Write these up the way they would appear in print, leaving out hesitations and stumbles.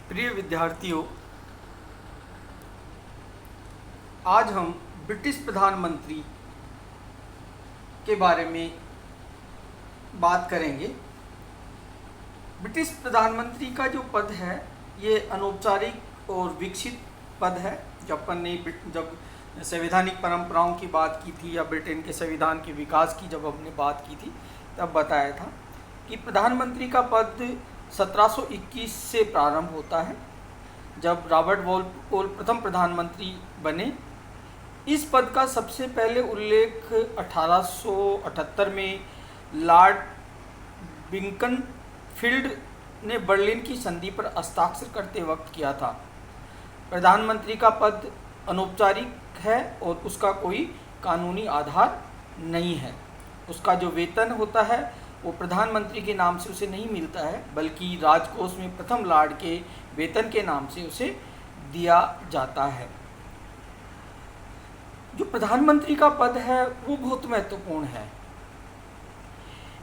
प्रिय विद्यार्थियों, आज हम ब्रिटिश प्रधानमंत्री के बारे में बात करेंगे। ब्रिटिश प्रधानमंत्री का जो पद है ये अनौपचारिक और विकसित पद है। जब संवैधानिक परंपराओं की बात की थी या ब्रिटेन के संविधान के विकास की जब हमने बात की थी तब बताया था कि प्रधानमंत्री का पद 1721 से प्रारंभ होता है, जब रॉबर्ट वॉलपोल प्रथम प्रधानमंत्री बने। इस पद का सबसे पहले उल्लेख 1878 में लॉर्ड बिकनफील्ड ने बर्लिन की संधि पर हस्ताक्षर करते वक्त किया था। प्रधानमंत्री का पद अनौपचारिक है और उसका कोई कानूनी आधार नहीं है। उसका जो वेतन होता है वो प्रधानमंत्री के नाम से उसे नहीं मिलता है, बल्कि राजकोष में प्रथम लॉर्ड के वेतन के नाम से उसे दिया जाता है। जो प्रधानमंत्री का पद है वो बहुत महत्वपूर्ण है।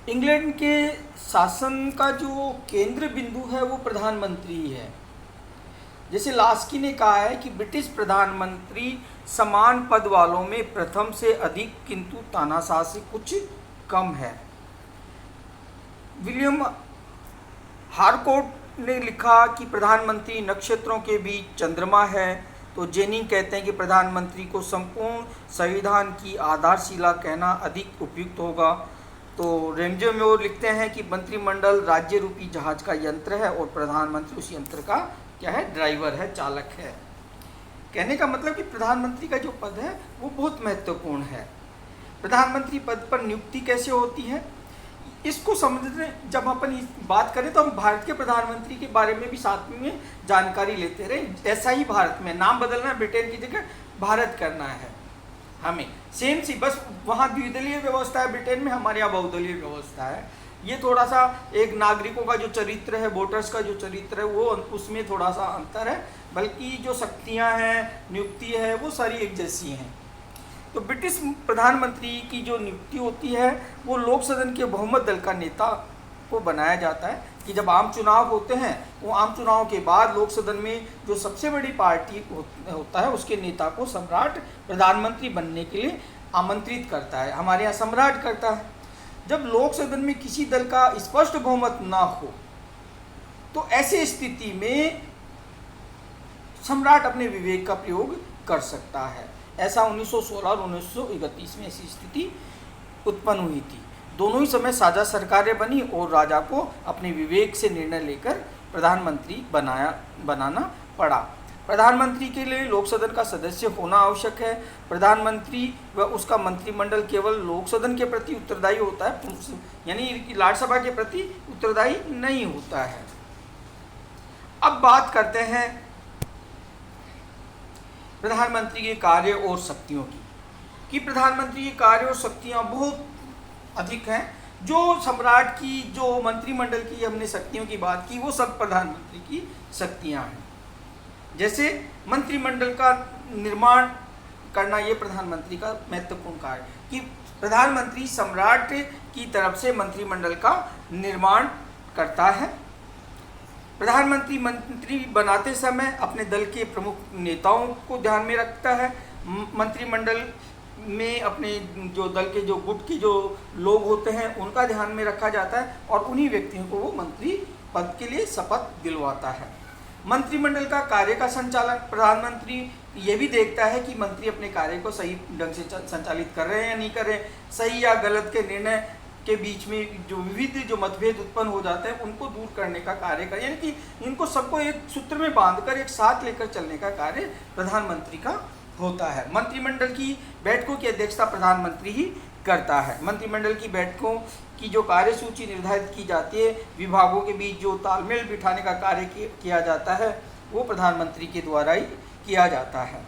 इंग्लैंड के शासन का जो केंद्र बिंदु है वो प्रधानमंत्री है। जैसे लास्की ने कहा है कि ब्रिटिश प्रधानमंत्री समान पद वालों में प्रथम से अधिक किंतु तानाशाह से कुछ कम है। विलियम हारकोर्ट ने लिखा कि प्रधानमंत्री नक्षत्रों के बीच चंद्रमा है, तो जेनिंग कहते हैं कि प्रधानमंत्री को संपूर्ण संविधान की आधारशिला कहना अधिक उपयुक्त होगा। तो रेमजे मोर लिखते हैं कि मंत्रिमंडल राज्य रूपी जहाज का यंत्र है और प्रधानमंत्री उस यंत्र का क्या है, ड्राइवर है, चालक है। कहने का मतलब कि प्रधानमंत्री का जो पद है वो बहुत महत्वपूर्ण है। प्रधानमंत्री पद पर नियुक्ति कैसे होती है इसको समझने जब अपन बात करें तो हम भारत के प्रधानमंत्री के बारे में भी साथ में जानकारी लेते रहे। ऐसा ही भारत में नाम बदलना है, ब्रिटेन की जगह भारत करना है हमें, सेम सी, बस वहाँ द्विदलीय व्यवस्था है ब्रिटेन में, हमारे यहाँ बहुदलीय व्यवस्था है। ये थोड़ा सा एक नागरिकों का जो चरित्र है, वोटर्स का जो चरित्र है वो उसमें थोड़ा सा अंतर है, बल्कि जो शक्तियाँ हैं, नियुक्ति है वो सारी एक जैसी हैं। तो ब्रिटिश प्रधानमंत्री की जो नियुक्ति होती है वो लोक सदन के बहुमत दल का नेता को बनाया जाता है कि जब आम चुनाव होते हैं वो आम चुनाव के बाद लोक सदन में जो सबसे बड़ी पार्टी होता है उसके नेता को सम्राट प्रधानमंत्री बनने के लिए आमंत्रित करता है। हमारे यहाँ सम्राट करता है। जब लोक सदन में किसी दल का स्पष्ट बहुमत ना हो तो ऐसी स्थिति में सम्राट अपने विवेक का प्रयोग कर सकता है। ऐसा 1916 और 1931 में ऐसी स्थिति उत्पन्न हुई थी। दोनों ही समय साझा सरकारें बनी और राजा को अपने विवेक से निर्णय लेकर प्रधानमंत्री बनाना पड़ा। प्रधानमंत्री के लिए लोक सदन का सदस्य होना आवश्यक है। प्रधानमंत्री व उसका मंत्रिमंडल केवल लोक सदन के प्रति उत्तरदायी होता है, यानी राज्यसभा के प्रति उत्तरदायी नहीं होता है। अब बात करते हैं प्रधानमंत्री के कार्य और शक्तियों की, कि प्रधानमंत्री के कार्य और शक्तियां बहुत अधिक हैं। जो सम्राट की, जो मंत्रिमंडल की हमने शक्तियों की बात की, वो सब प्रधानमंत्री की शक्तियां हैं। जैसे मंत्रिमंडल का निर्माण करना, ये प्रधानमंत्री का महत्वपूर्ण कार्य, कि प्रधानमंत्री सम्राट की तरफ से मंत्रिमंडल का निर्माण करता है। प्रधानमंत्री मंत्री बनाते समय अपने दल के प्रमुख नेताओं को ध्यान में रखता है। मंत्रिमंडल में अपने जो दल के जो गुट के जो लोग होते हैं उनका ध्यान में रखा जाता है और उन्हीं व्यक्तियों को वो मंत्री पद के लिए शपथ दिलवाता है। मंत्रिमंडल का कार्य का संचालन प्रधानमंत्री ये भी देखता है कि मंत्री अपने कार्य को सही ढंग से संचालित कर रहे हैं या नहीं कर रहे हैं। सही या गलत के निर्णय के बीच में जो विविध जो मतभेद उत्पन्न हो जाते हैं उनको दूर करने का कार्य कर, यानी कि इनको सबको एक सूत्र में बांधकर एक साथ लेकर चलने का कार्य प्रधानमंत्री का होता है। मंत्रिमंडल की बैठकों की अध्यक्षता प्रधानमंत्री ही करता है। मंत्रिमंडल की बैठकों की जो कार्यसूची निर्धारित की जाती है, विभागों के बीच जो तालमेल बिठाने का कार्य किया जाता है वो प्रधानमंत्री के द्वारा ही किया जाता है।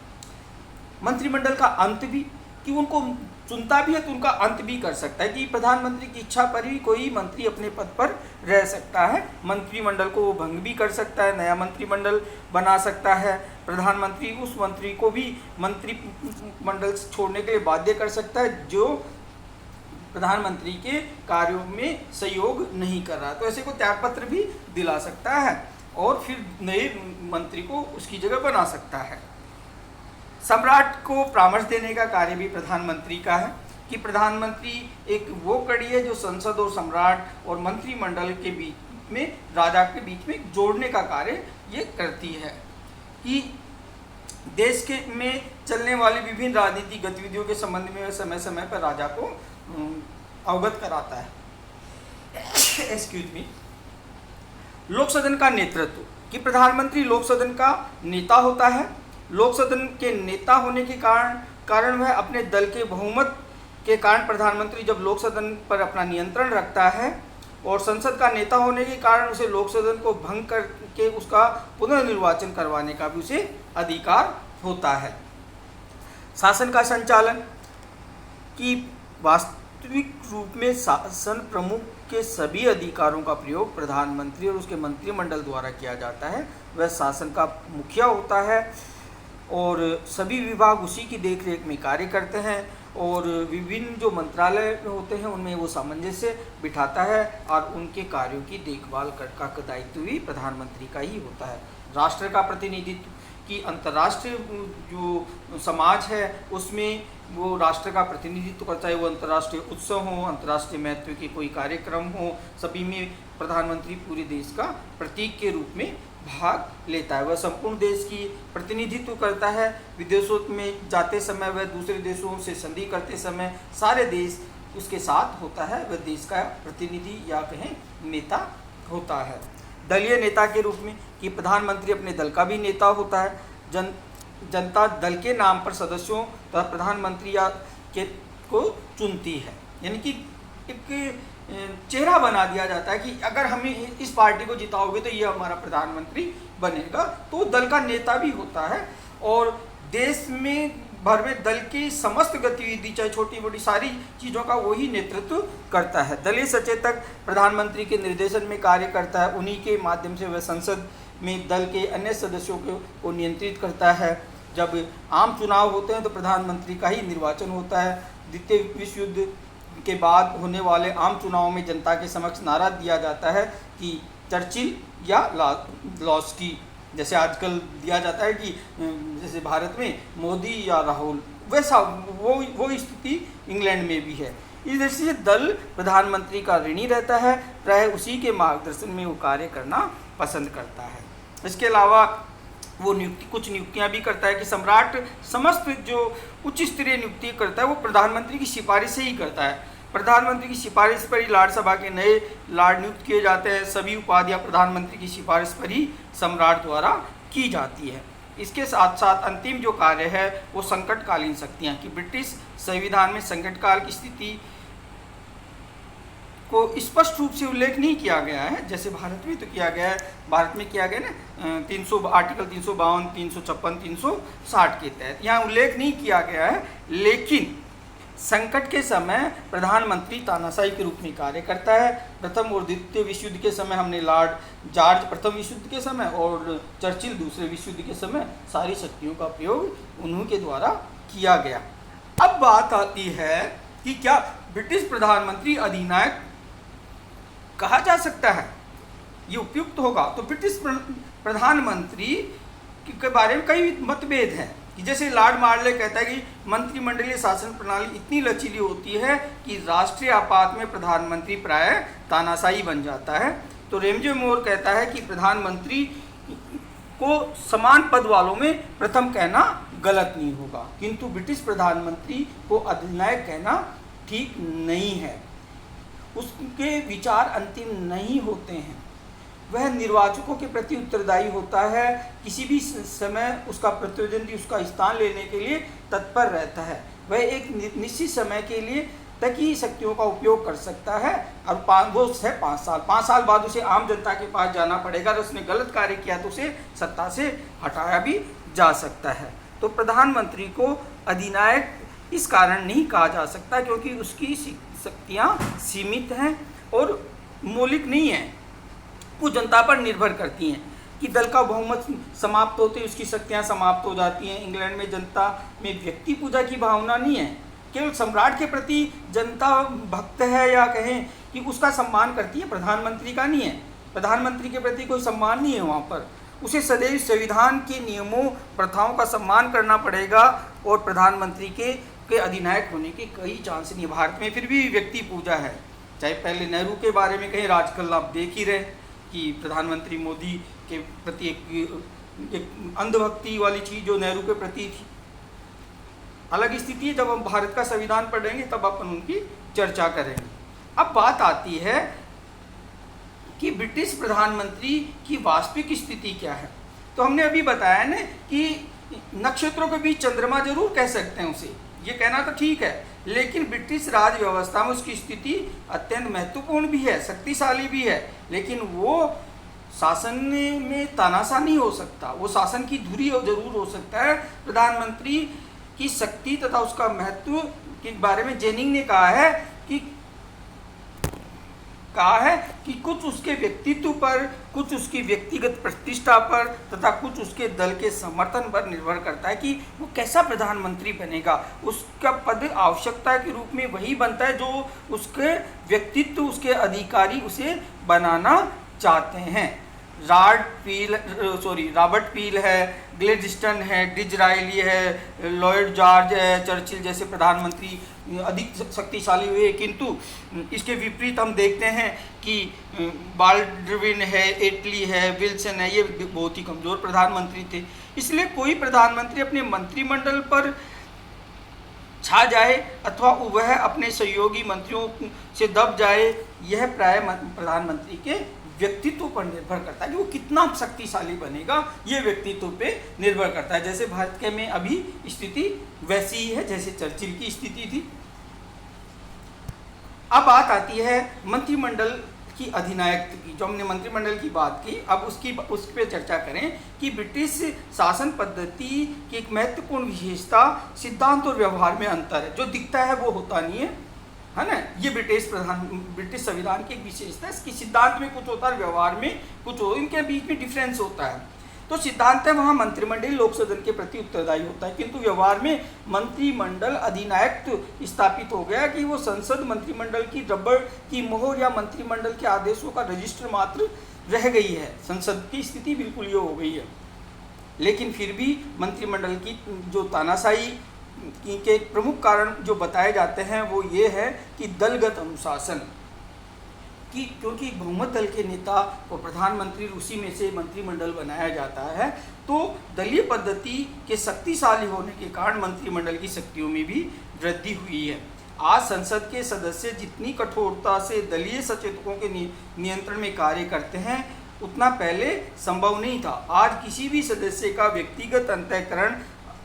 मंत्रिमंडल का अंत भी, कि उनको चुनता भी है तो उनका अंत भी कर सकता है, कि प्रधानमंत्री की इच्छा पर ही कोई मंत्री अपने पद पर रह सकता है। मंत्रिमंडल को वो भंग भी कर सकता है, नया मंत्रिमंडल बना सकता है। प्रधानमंत्री उस मंत्री को भी मंत्रिमंडल छोड़ने के लिए बाध्य कर सकता है जो प्रधानमंत्री के कार्यों में सहयोग नहीं कर रहा, तो ऐसे को त्यागपत्र भी दिला सकता है। और फिर नए मंत्री को उसकी जगह बना सकता है। सम्राट को परामर्श देने का कार्य भी प्रधानमंत्री का है कि प्रधानमंत्री एक वो कड़ी है जो संसद और सम्राट और मंत्रिमंडल के बीच में, राजा के बीच में जोड़ने का कार्य ये करती है, कि देश के में चलने वाली विभिन्न राजनीतिक गतिविधियों के संबंध में समय समय पर राजा को अवगत कराता है। Excuse me. लोक सदन का नेतृत्व, कि प्रधानमंत्री लोक सदन का नेता होता है। लोक सदन के नेता होने के कारण वह अपने दल के बहुमत के कारण प्रधानमंत्री जब लोक सदन पर अपना नियंत्रण रखता है, और संसद का नेता होने के कारण उसे लोक सदन को भंग करके उसका पुनर्निर्वाचन करवाने का भी उसे अधिकार होता है। शासन का संचालन, कि वास्तविक रूप में शासन प्रमुख के सभी अधिकारों का प्रयोग प्रधानमंत्री और उसके मंत्रिमंडल द्वारा किया जाता है। वह शासन का मुखिया होता है और सभी विभाग उसी की देखरेख में कार्य करते हैं, और विभिन्न जो मंत्रालय होते हैं उनमें वो सामंजस्य बिठाता है, और उनके कार्यों की देखभाल का दायित्व भी प्रधानमंत्री का ही होता है। राष्ट्र का प्रतिनिधित्व, कि अंतर्राष्ट्रीय जो समाज है उसमें वो राष्ट्र का प्रतिनिधित्व करता है, वो अंतर्राष्ट्रीय उत्सव हो, अंतर्राष्ट्रीय महत्व के कोई कार्यक्रम हो, सभी में प्रधानमंत्री पूरे देश का प्रतीक के रूप में भाग लेता है। वह संपूर्ण देश की प्रतिनिधित्व करता है। विदेशों में जाते समय, वह दूसरे देशों से संधि करते समय सारे देश उसके साथ होता है, वह देश का प्रतिनिधि या कहें नेता होता है। दलीय नेता के रूप में, कि प्रधानमंत्री अपने दल का भी नेता होता है। जनता दल के नाम पर सदस्यों तथा प्रधानमंत्री को चुनती है, यानी कि एक चेहरा बना दिया जाता है कि अगर हमें इस पार्टी को जिताओगे तो ये हमारा प्रधानमंत्री बनेगा, तो दल का नेता भी होता है। और देश में भर में दल की समस्त गतिविधि, चाहे छोटी बड़ी सारी चीज़ों का वही नेतृत्व करता है। दलीय सचेतक प्रधानमंत्री के निर्देशन में कार्य करता है, उन्हीं के माध्यम से वह संसद में दल के अन्य सदस्यों को नियंत्रित करता है। जब आम चुनाव होते हैं तो प्रधानमंत्री का ही निर्वाचन होता है। द्वितीय विश्व युद्ध के बाद होने वाले आम चुनावों में जनता के समक्ष नारा दिया जाता है कि चर्चिल या लॉस्की, जैसे आजकल दिया जाता है कि जैसे भारत में मोदी या राहुल, वैसा वो स्थिति इंग्लैंड में भी है। इस दृष्टि से दल प्रधानमंत्री का ऋणी रहता है, प्रायः उसी के मार्गदर्शन में वो कार्य करना पसंद करता है। इसके अलावा वो कुछ नियुक्तियां भी करता है, कि सम्राट समस्त जो उच्च स्तरीय नियुक्ति करता है वो प्रधानमंत्री की सिफारिश से ही करता है। प्रधानमंत्री की सिफारिश पर ही लार्ड सभा के नए लार्ड नियुक्त किए जाते हैं। सभी उपाधियां प्रधानमंत्री की सिफारिश पर ही सम्राट द्वारा की जाती है। इसके साथ साथ अंतिम जो कार्य है वो संकटकालीन शक्तियाँ, कि ब्रिटिश संविधान में संकटकाल की स्थिति को स्पष्ट रूप से उल्लेख नहीं किया गया है, जैसे भारत में तो किया गया है। भारत में किया गया ना आर्टिकल 352, 356, 360 के तहत यहाँ उल्लेख नहीं किया गया है। लेकिन संकट के समय प्रधानमंत्री तानाशाही के रूप में कार्य करता है। प्रथम और द्वितीय विश्व युद्ध के समय हमने लॉर्ड जॉर्ज प्रथम विश्व युद्ध के समय और चर्चिल दूसरे विश्व युद्ध के समय सारी शक्तियों का प्रयोग उन्हीं के द्वारा किया गया। अब बात आती है कि क्या ब्रिटिश प्रधानमंत्री अधिनायक कहा जा सकता है, ये उपयुक्त होगा? तो ब्रिटिश प्रधानमंत्री के बारे में कई मतभेद हैं, कि जैसे लॉर्ड मार्ले कहता है कि मंत्रिमंडलीय शासन प्रणाली इतनी लचीली होती है कि राष्ट्रीय आपात में प्रधानमंत्री प्रायः तानाशाही बन जाता है। तो रेमजे मोर कहता है कि प्रधानमंत्री को समान पद वालों में प्रथम कहना गलत नहीं होगा, किंतु ब्रिटिश प्रधानमंत्री को अधिनायक कहना ठीक नहीं है। उसके विचार अंतिम नहीं होते हैं, वह निर्वाचकों के प्रति उत्तरदायी होता है। किसी भी समय उसका प्रतिद्वंदी उसका स्थान लेने के लिए तत्पर रहता है। वह एक निश्चित समय के लिए तक ही शक्तियों का उपयोग कर सकता है, और वो है 5 साल। 5 साल बाद उसे आम जनता के पास जाना पड़ेगा, और उसने गलत कार्य किया तो उसे सत्ता से हटाया भी जा सकता है। तो प्रधानमंत्री को अधिनायक इस कारण नहीं कहा जा सकता क्योंकि उसकी शक्तियाँ सीमित हैं और मौलिक नहीं हैं, वो जनता पर निर्भर करती हैं। कि दल का बहुमत समाप्त होते ही उसकी शक्तियाँ समाप्त हो जाती हैं। इंग्लैंड में जनता में व्यक्ति पूजा की भावना नहीं है, केवल सम्राट के प्रति जनता भक्त है या कहें कि उसका सम्मान करती है, प्रधानमंत्री का नहीं है। प्रधानमंत्री के प्रति कोई सम्मान नहीं है वहाँ पर। उसे सदैव संविधान के नियमों प्रथाओं का सम्मान करना पड़ेगा और प्रधानमंत्री के अधिनायक होने के कई चांस नहीं है। भारत में फिर भी व्यक्ति पूजा है, चाहे पहले नेहरू के बारे में कहें, आजकल आप देख ही रहे कि प्रधानमंत्री मोदी के प्रति एक अंधभक्ति वाली चीज़ जो नेहरू के प्रति थी। अलग स्थिति है, जब हम भारत का संविधान पढ़ेंगे तब अपन उनकी चर्चा करेंगे। अब बात आती है कि ब्रिटिश प्रधानमंत्री की वास्तविक स्थिति क्या है। तो हमने अभी बताया ना कि नक्षत्रों के बीच चंद्रमा जरूर कह सकते हैं उसे, ये कहना तो ठीक है, लेकिन ब्रिटिश राज व्यवस्था में उसकी स्थिति अत्यंत महत्वपूर्ण भी है, शक्तिशाली भी है, लेकिन वो शासन में तानाशाह नहीं हो सकता, वो शासन की धुरी जरूर हो सकता है। प्रधानमंत्री की शक्ति तथा उसका महत्व के बारे में जेनिंग ने कहा है कि कुछ उसके व्यक्तित्व पर, कुछ उसकी व्यक्तिगत प्रतिष्ठा पर तथा कुछ उसके दल के समर्थन पर निर्भर करता है कि वो कैसा प्रधानमंत्री बनेगा। उसका पद आवश्यकता के रूप में वही बनता है जो उसके व्यक्तित्व, उसके अधिकारी उसे बनाना चाहते हैं। रॉबर्ट पील है, ग्लेडस्टोन है, डिज़रायली है, लॉयड जॉर्ज है, चर्चिल जैसे प्रधानमंत्री अधिक शक्तिशाली हुए, किंतु इसके विपरीत हम देखते हैं कि बाल्डविन है, एटली है, विल्सन है, ये बहुत ही कमज़ोर प्रधानमंत्री थे। इसलिए कोई प्रधानमंत्री अपने मंत्रिमंडल पर छा जाए अथवा वह अपने सहयोगी मंत्रियों से दब जाए, यह प्राय प्रधानमंत्री के व्यक्तित्व पर निर्भर करता है कि वो कितना शक्तिशाली बनेगा, ये व्यक्तित्व पे निर्भर करता है। जैसे भारत के में अभी स्थिति वैसी ही है जैसे चर्चिल की स्थिति थी। अब बात आती है मंत्रिमंडल की अधिनायक की। जो हमने मंत्रिमंडल की बात की, अब उस पर चर्चा करें कि ब्रिटिश शासन पद्धति की एक महत्वपूर्ण विशेषता सिद्धांत और व्यवहार में अंतर है। जो दिखता है वो होता नहीं है ना। ये ब्रिटिश संविधान की एक विशेषता है। इसकी सिद्धांत में कुछ होता है, व्यवहार में कुछ हो, इनके बीच में डिफरेंस होता है। तो सिद्धांत है वहाँ मंत्रिमंडल लोक सदन के प्रति उत्तरदायी होता है, किंतु व्यवहार में मंत्रिमंडल अधिनायक स्थापित हो गया कि वो संसद मंत्रिमंडल की रबड़ की मोहर या मंत्रिमंडल के आदेशों का रजिस्टर मात्र रह गई है। संसद की स्थिति बिल्कुल ये हो गई है। लेकिन फिर भी मंत्रिमंडल की जो तानाशाही के प्रमुख कारण जो बताए जाते हैं वो ये है कि दलगत अनुशासन कि क्योंकि बहुमत दल के नेता को प्रधानमंत्री उसी में से मंत्रिमंडल बनाया जाता है, तो दलीय पद्धति के शक्तिशाली होने के कारण मंत्रिमंडल की शक्तियों में भी वृद्धि हुई है। आज संसद के सदस्य जितनी कठोरता से दलीय सचेतकों के नियंत्रण में कार्य करते हैं उतना पहले संभव नहीं था। आज किसी भी सदस्य का व्यक्तिगत अंतःकरण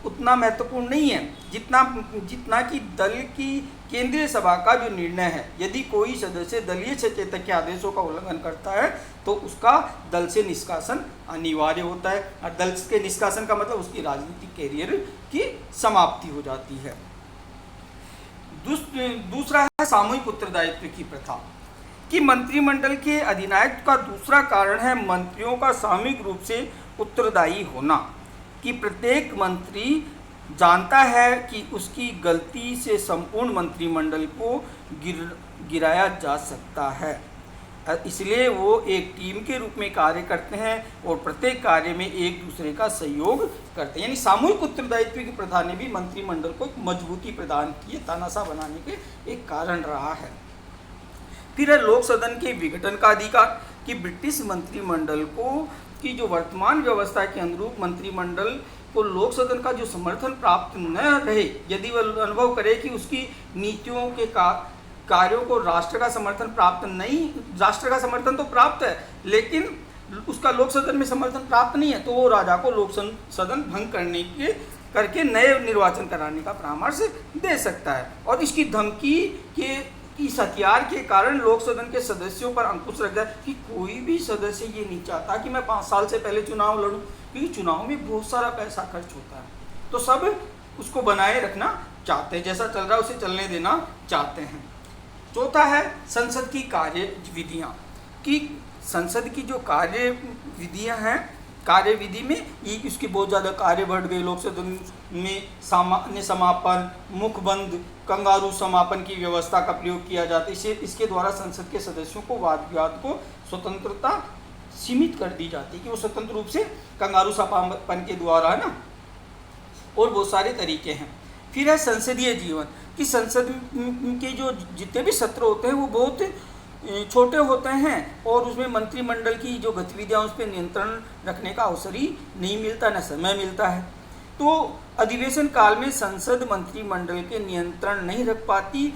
उतना महत्वपूर्ण नहीं है जितना कि दल की केंद्रीय सभा का जो निर्णय है। यदि कोई सदस्य दलीय सचेतक के आदेशों का उल्लंघन करता है तो उसका दल से निष्कासन अनिवार्य होता है, और दल के निष्कासन का मतलब उसकी राजनीतिक कैरियर की समाप्ति हो जाती है। दूसरा है सामूहिक उत्तरदायित्व की प्रथा कि मंत्रिमंडल के अधिनायक का दूसरा कारण है मंत्रियों का सामूहिक रूप से उत्तरदायी होना, कि प्रत्येक मंत्री जानता है कि उसकी गलती से संपूर्ण मंत्रिमंडल को गिराया जा सकता है। इसलिए वो एक टीम के रूप में कार्य करते हैं और प्रत्येक कार्य में एक दूसरे का सहयोग करते हैं। यानी सामूहिक उत्तरदायित्व की प्रथा ने भी मंत्रिमंडल को एक मजबूती प्रदान की है, तानाशाह बनाने के एक कारण रहा है। फिर है लोक सदन के विघटन का अधिकार कि ब्रिटिश मंत्रिमंडल को की जो वर्तमान व्यवस्था के अनुरूप मंत्रिमंडल को लोक सदन का जो समर्थन प्राप्त न रहे, यदि वह अनुभव करे कि उसकी नीतियों के कार्यों को राष्ट्र का समर्थन प्राप्त नहीं, राष्ट्र का समर्थन तो प्राप्त है लेकिन उसका लोक सदन में समर्थन प्राप्त नहीं है, तो वो राजा को लोक सदन भंग करके नए निर्वाचन कराने का परामर्श दे सकता है। और इसकी धमकी इस हथियार के कारण लोक सदन के सदस्यों पर अंकुश रख जाए कि कोई भी सदस्य ये नहीं चाहता कि मैं 5 साल से पहले चुनाव लड़ूं, क्योंकि चुनाव में बहुत सारा पैसा खर्च होता है, तो सब उसको बनाए रखना चाहते हैं, जैसा चल रहा है उसे चलने देना चाहते हैं। चौथा है संसद की कार्यविधियाँ कि संसद की जो कार्यविधियाँ हैं, कार्यविधि में इसके बहुत ज़्यादा कार्य बढ़ गए। लोक सदन में सामान्य समापन, मुखबंद, कंगारू समापन की व्यवस्था का प्रयोग किया जाता है। इसके द्वारा संसद के सदस्यों को वाद विवाद को स्वतंत्रता सीमित कर दी जाती है कि वो स्वतंत्र रूप से कंगारू सपापन के द्वारा, है ना, और बहुत सारे तरीके हैं। फिर है संसदीय जीवन, कि संसद के जो जितने भी सत्र होते हैं वो बहुत छोटे होते हैं और उसमें मंत्रिमंडल की जो गतिविधियाँ उस पर नियंत्रण रखने का अवसर ही नहीं मिलता, न समय मिलता है। तो अधिवेशन काल में संसद मंत्रिमंडल के नियंत्रण नहीं रख पाती,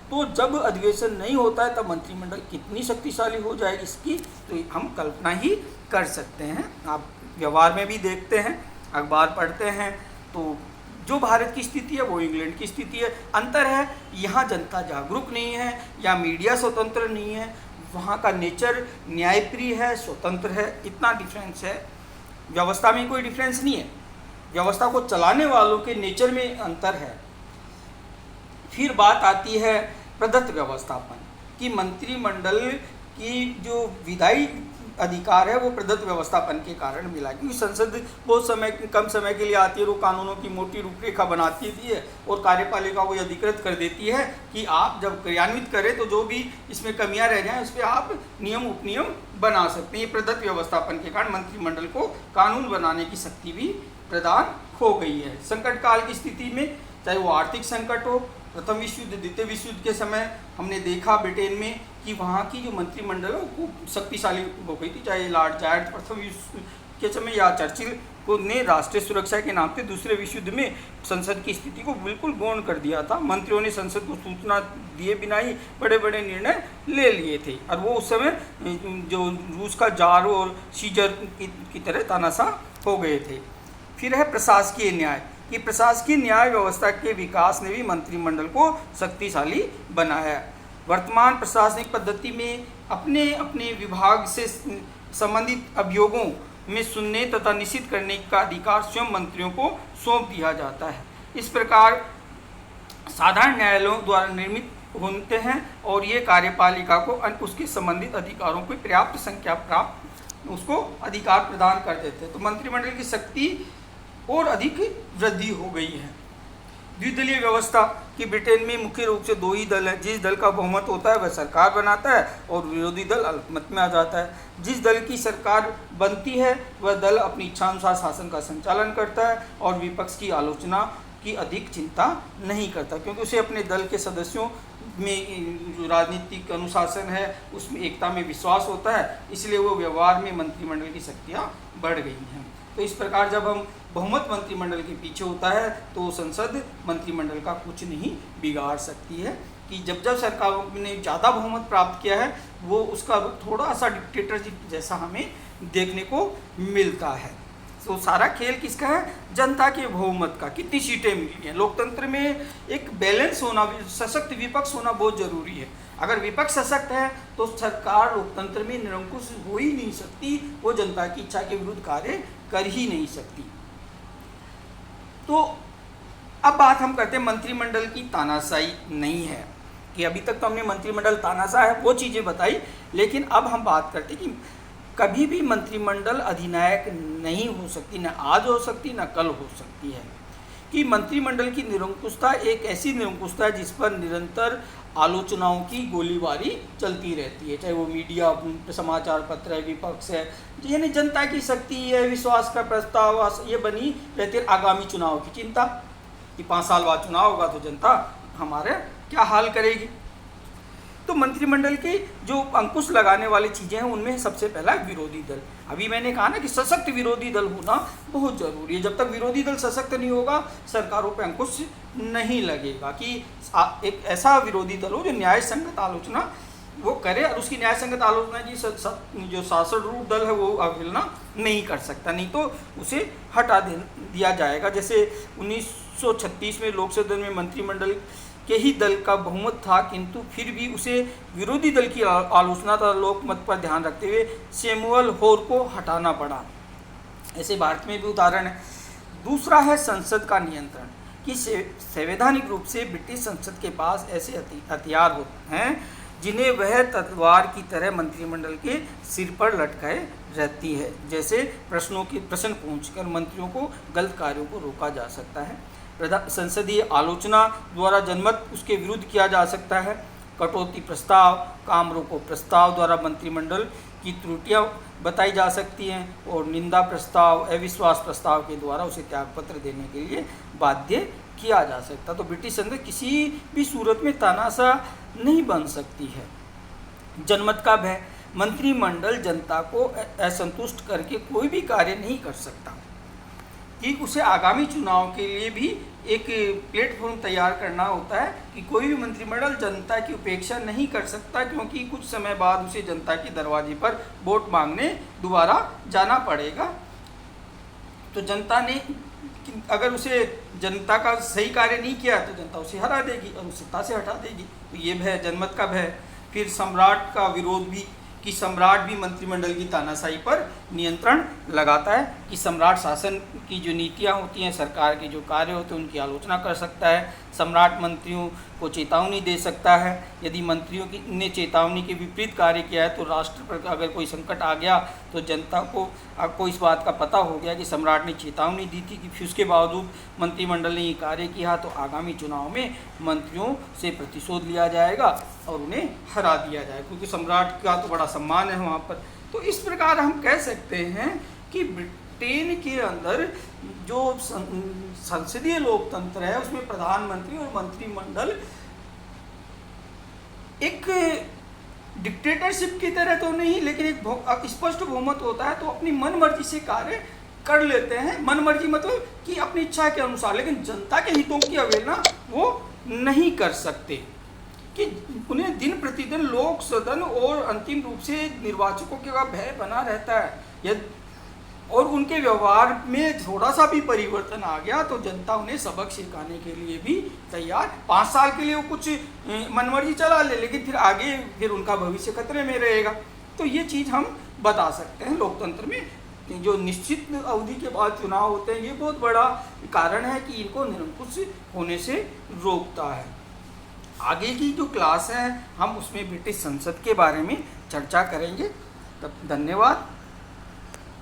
तो जब अधिवेशन नहीं होता है तब मंत्रिमंडल कितनी शक्तिशाली हो जाएगी इसकी तो हम कल्पना ही कर सकते हैं। आप व्यवहार में भी देखते हैं, अखबार पढ़ते हैं, तो जो भारत की स्थिति है वो इंग्लैंड की स्थिति है। अंतर है, यहाँ जनता जागरूक नहीं है या मीडिया स्वतंत्र नहीं है, वहाँ का नेचर न्यायप्रिय है, स्वतंत्र है, इतना डिफरेंस है। व्यवस्था में कोई डिफरेंस नहीं है, व्यवस्था को चलाने वालों के नेचर में अंतर है। फिर बात आती है प्रदत्त व्यवस्थापन, कि मंत्रिमंडल की जो विधायी अधिकार है वो प्रदत्त व्यवस्थापन के कारण मिला, क्योंकि संसद बहुत कम समय के लिए आती है, वो कानूनों की मोटी रूपरेखा बनाती है और कार्यपालिका को अधिकृत कर देती है कि आप जब क्रियान्वित करें तो जो भी इसमें कमियां रह जाएं उस पर आप नियम उपनियम बना सकते हैं। ये प्रदत्त व्यवस्थापन के कारण मंत्रिमंडल को कानून बनाने की शक्ति भी प्रदान हो गई है। संकट काल की स्थिति में, चाहे वो आर्थिक संकट हो, प्रथम विश्व युद्ध, द्वितीय विश्व युद्ध के समय हमने देखा ब्रिटेन में कि वहाँ की जो मंत्रिमंडल है वो शक्तिशाली हो गई थी, चाहे लॉर्ड जायड प्रथम विश्व के समय या चर्चिल को ने राष्ट्रीय सुरक्षा के नाम पे दूसरे विश्व युद्ध में संसद की स्थिति को बिल्कुल गौण कर दिया था। मंत्रियों ने संसद को सूचना दिए बिना ही बड़े बड़े निर्णय ले लिए थे, और वो उस समय जो रूस का जार और सीजर की तरह तानाशाह हो गए थे। फिर है प्रशासकीय न्याय, कि प्रशासकीय न्याय व्यवस्था के विकास ने भी मंत्रिमंडल को शक्तिशाली बनाया। वर्तमान प्रशासनिक पद्धति में अपने अपने विभाग से संबंधित अभियोगों में सुनने तथा निश्चित करने का अधिकार स्वयं मंत्रियों को सौंप दिया जाता है। इस प्रकार साधारण न्यायालयों द्वारा निर्मित होते हैं और ये कार्यपालिका को उसके संबंधित अधिकारों की पर्याप्त संख्या प्राप्त उसको अधिकार प्रदान कर देते हैं। तो मंत्रिमंडल की शक्ति और अधिक वृद्धि हो गई है। द्विदलीय व्यवस्था, कि ब्रिटेन में मुख्य रूप से दो ही दल हैं, जिस दल का बहुमत होता है वह सरकार बनाता है और विरोधी दल अल्पमत में आ जाता है। जिस दल की सरकार बनती है वह दल अपनी इच्छानुसार शासन का संचालन करता है और विपक्ष की आलोचना की अधिक चिंता नहीं करता, क्योंकि उसे अपने दल के सदस्यों में जो राजनीतिक अनुशासन है उसमें एकता में विश्वास होता है, इसलिए वो व्यवहार में मंत्रिमंडल की शक्तियाँ बढ़ गई हैं। तो इस प्रकार जब हम बहुमत मंत्रिमंडल के पीछे होता है तो संसद मंत्रिमंडल का कुछ नहीं बिगाड़ सकती है, कि जब जब सरकारों ने ज़्यादा बहुमत प्राप्त किया है वो उसका थोड़ा सा डिक्टेटरशिप जैसा हमें देखने को मिलता है। तो सारा खेल किसका है? जनता के बहुमत का, कितनी सीटें मिली हैं। लोकतंत्र में एक बैलेंस होना, सशक्त विपक्ष होना बहुत ज़रूरी है। अगर विपक्ष सशक्त है तो सरकार लोकतंत्र में निरंकुश हो ही नहीं सकती, वो जनता की इच्छा के विरुद्ध कार्य कर ही नहीं सकती। तो अब बात हम करते हैं मंत्रिमंडल की तानाशाही नहीं है, कि अभी तक तो हमने मंत्रिमंडल तानाशाह है वो चीज़ें बताई, लेकिन अब हम बात करते हैं कि कभी भी मंत्रिमंडल अधिनायक नहीं हो सकती, न आज हो सकती न कल हो सकती है। कि मंत्रिमंडल की निरंकुशता एक ऐसी निरंकुशता है जिस पर निरंतर आलोचनाओं की गोलीबारी चलती रहती है, चाहे वो मीडिया, समाचार पत्र है, विपक्ष है, यानी जनता की शक्ति है, विश्वास का प्रस्ताव ये बनी रहती है। आगामी चुनाव की चिंता कि 5 साल बाद चुनाव होगा तो जनता हमारे क्या हाल करेगी। तो मंत्रिमंडल की जो अंकुश लगाने वाली चीज़ें हैं उनमें सबसे पहला विरोधी दल। अभी मैंने कहा ना कि सशक्त विरोधी दल होना बहुत ज़रूरी है। जब तक विरोधी दल सशक्त नहीं होगा सरकारों पे अंकुश नहीं लगेगा, कि एक ऐसा विरोधी दल हो जो न्याय संगत आलोचना वो करे, और उसकी न्याय संगत आलोचना की जो शासनारूढ़ दल है वो अवहेलना नहीं कर सकता, नहीं तो उसे हटा दिया जाएगा। जैसे 1936 में लोकसभा में मंत्रिमंडल के ही दल का बहुमत था, किंतु फिर भी उसे विरोधी दल की आलोचना तथा लोकमत पर ध्यान रखते हुए सैमुअल होर को हटाना पड़ा। ऐसे भारत में भी उदाहरण है। दूसरा है संसद का नियंत्रण, कि संवैधानिक रूप से ब्रिटिश संसद के पास ऐसे हथियार होते हैं जिन्हें वह तलवार की तरह मंत्रिमंडल के सिर पर लटकाए रहती है। जैसे प्रश्न पूछकर मंत्रियों को गलत कार्यों को रोका जा सकता है, संसदीय आलोचना द्वारा जनमत उसके विरुद्ध किया जा सकता है, कटौती प्रस्ताव, काम रोको प्रस्ताव द्वारा मंत्रिमंडल की त्रुटियां बताई जा सकती हैं और निंदा प्रस्ताव, अविश्वास प्रस्ताव के द्वारा उसे त्यागपत्र देने के लिए बाध्य किया जा सकता। तो ब्रिटिश संसद किसी भी सूरत में तानाशाह नहीं बन सकती है। जनमत का भय, मंत्रिमंडल जनता को असंतुष्ट करके कोई भी कार्य नहीं कर सकता, कि उसे आगामी चुनाव के लिए भी एक प्लेटफॉर्म तैयार करना होता है कि कोई भी मंत्रिमंडल जनता की उपेक्षा नहीं कर सकता, क्योंकि कुछ समय बाद उसे जनता के दरवाजे पर वोट मांगने दोबारा जाना पड़ेगा। तो जनता ने अगर उसे जनता का सही कार्य नहीं किया तो जनता उसे हरा देगी और उसे सत्ता से हटा देगी। तो ये भय, जनमत का भय। फिर सम्राट का विरोध भी, कि सम्राट भी मंत्रिमंडल की तानाशाही पर नियंत्रण लगाता है, कि सम्राट शासन की जो नीतियाँ होती हैं, सरकार के जो कार्य होते हैं, उनकी आलोचना कर सकता है। सम्राट मंत्रियों को चेतावनी दे सकता है। यदि मंत्रियों की ने चेतावनी के विपरीत कार्य किया है तो राष्ट्र पर अगर कोई संकट आ गया तो जनता को आपको इस बात का पता हो गया कि सम्राट ने चेतावनी दी थी, कि फिर उसके बावजूद मंत्रिमंडल ने ये कार्य किया, तो आगामी चुनाव में मंत्रियों से प्रतिशोध लिया जाएगा और उन्हें हरा दिया जाएगा, क्योंकि सम्राट का तो बड़ा सम्मान है वहाँ पर। तो इस प्रकार हम कह सकते हैं कि ब्रिटेन के अंदर जो संसदीय लोकतंत्र है उसमें प्रधानमंत्री और मंत्रिमंडल एक डिक्टेटरशिप की तरह तो नहीं, लेकिन एक स्पष्ट बहुमत होता है, तो अपनी मन मर्जी से कार्य कर लेते हैं। मन मर्जी मतलब कि अपनी इच्छा के अनुसार, लेकिन जनता के हितों की अवहेलना वो नहीं कर सकते, कि उन्हें दिन प्रतिदिन लोक सदन और अंतिम रूप से निर्वाचकों का भय बना रहता है। और उनके व्यवहार में थोड़ा सा भी परिवर्तन आ गया तो जनता उन्हें सबक सिखाने के लिए भी तैयार। 5 साल के लिए वो कुछ मनमर्जी चला ले, लेकिन फिर आगे फिर उनका भविष्य खतरे में रहेगा। तो ये चीज़ हम बता सकते हैं लोकतंत्र में जो निश्चित अवधि के बाद चुनाव होते हैं, ये बहुत बड़ा कारण है कि इनको निरंकुश होने से रोकता है। आगे की जो क्लास है हम उसमें ब्रिटिश संसद के बारे में चर्चा करेंगे। तब धन्यवाद।